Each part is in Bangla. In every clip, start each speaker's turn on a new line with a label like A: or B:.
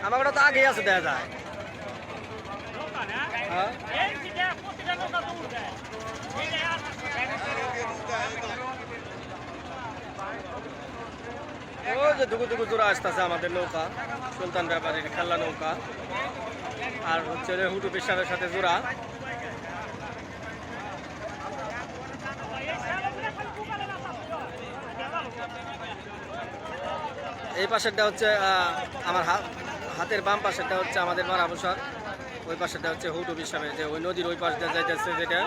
A: আমাকে তো আগেই আছে দেখা যায়। ওই যে দুগু দুগু জোড়া আসতেছে আমাদের নৌকা, সুলতান ব্যাপারীর খেলনা নৌকা, আর হচ্ছে হুটু পেশাবের সাথে জোড়া। এই পাশেরটা হচ্ছে আমার হাতের বাম পাশেরটা হচ্ছে আমাদের মারা বসার, ওই পাশেরটা হচ্ছে হুটু পেশাবে, যে ওই নদীর ওই পাশ দিয়ে যাইতেছে যেটা।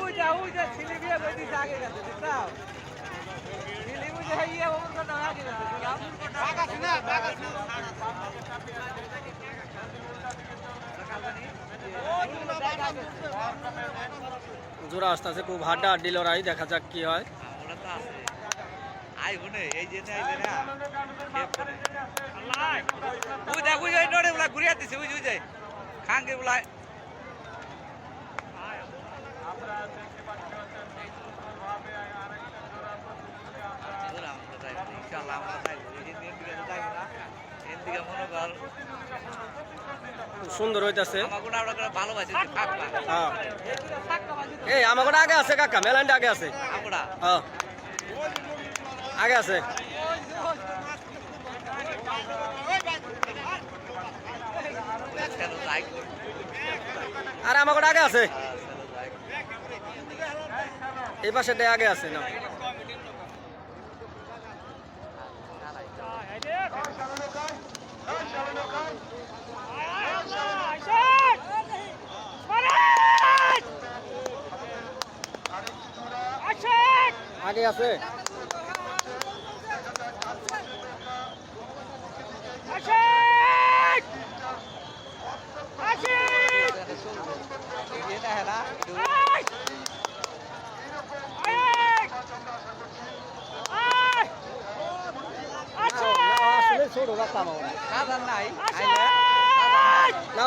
A: জোড়া আসতে আছে, খুব হাড্ডা হাড্ডি লড়াই, দেখা যাক কি হয়। সুন্দর হইতেছে। এই আমাকে আগে আছে কাকা, মেলান্ডে আগে আছে, আগে আছে। আরে আমাকে আগে আছে, এই পাশে আগে আছে না। আগে আছে,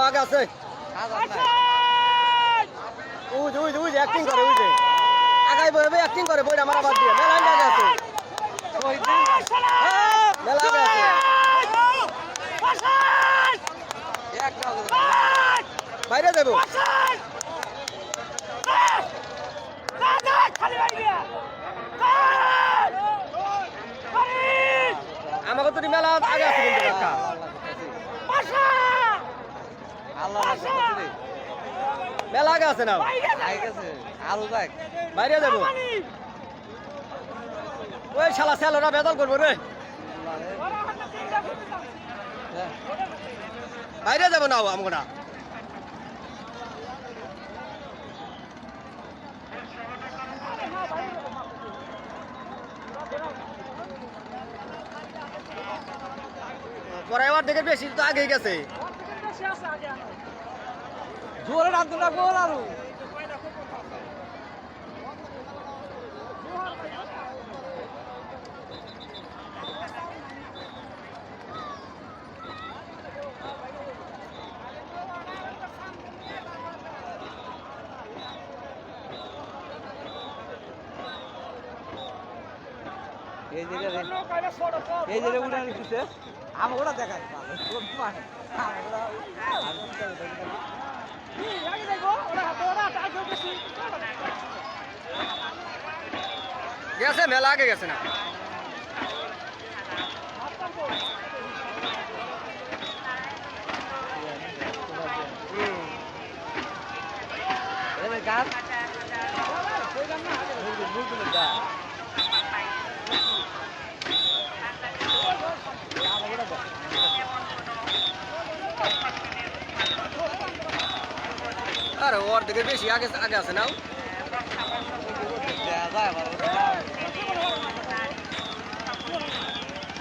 A: আগে আছে, অ্যাক্টিং করে, ওই যে আগাই বই অ্যাক্টিং করে, বইটা মারা বাদ দিয়ে মেলা আগে আছে, মেলা আগে আছে। বাইরে দেবো আমাকে তো মেলা আগে আছে কিন্তু কাকা, মেলা আগে আছে না, বাইরে দেবো। ওই শালা সেলোরা বেদল করবো রে, বাইরে যাবো না আমরা। পরে এবার দেখে বেশি তো আগেই গেছে, জোরে রাখতো না গোল আরো। এই যে উড়ে দিচ্ছে আমি ওরা দেখাই গেছে, মেলা আগে গেছে না। আরে ওর থেকে বেশি আগে আগে আছে না,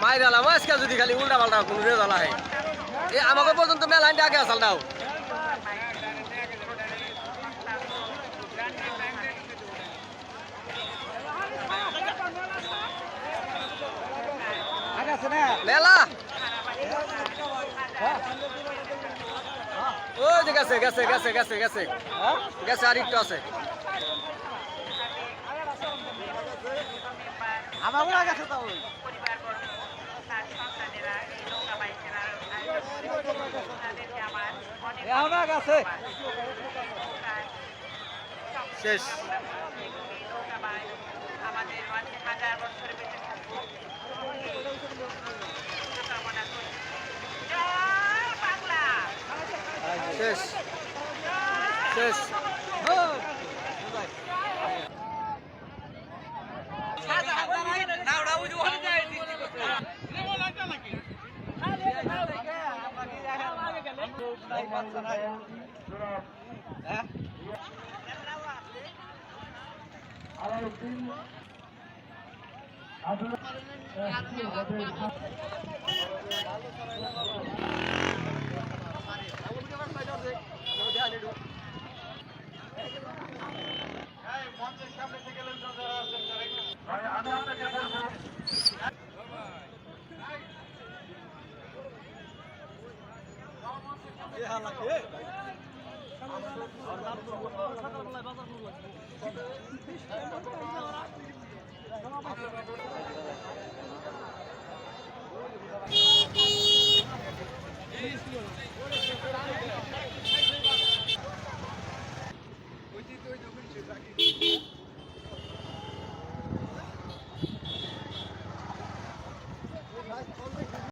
A: মাই দালাম আজকে যদি খালি উল্টা পাল্টা কোনো রেজাল্ট হয়। এই আমাকে পর্যন্ত মেলাইনটা আগে আসাল নাও, মেলা ওই যে গেছে গেছে গেছে গেছে গেছে গেছে, আর একটু আছে। আমার গেছে তো শেষ।
B: আমাদের মাঝে হাজার বছর বেঁচে থাকবো কামনা করি। জয় বাংলা।
A: শেষ শেষ।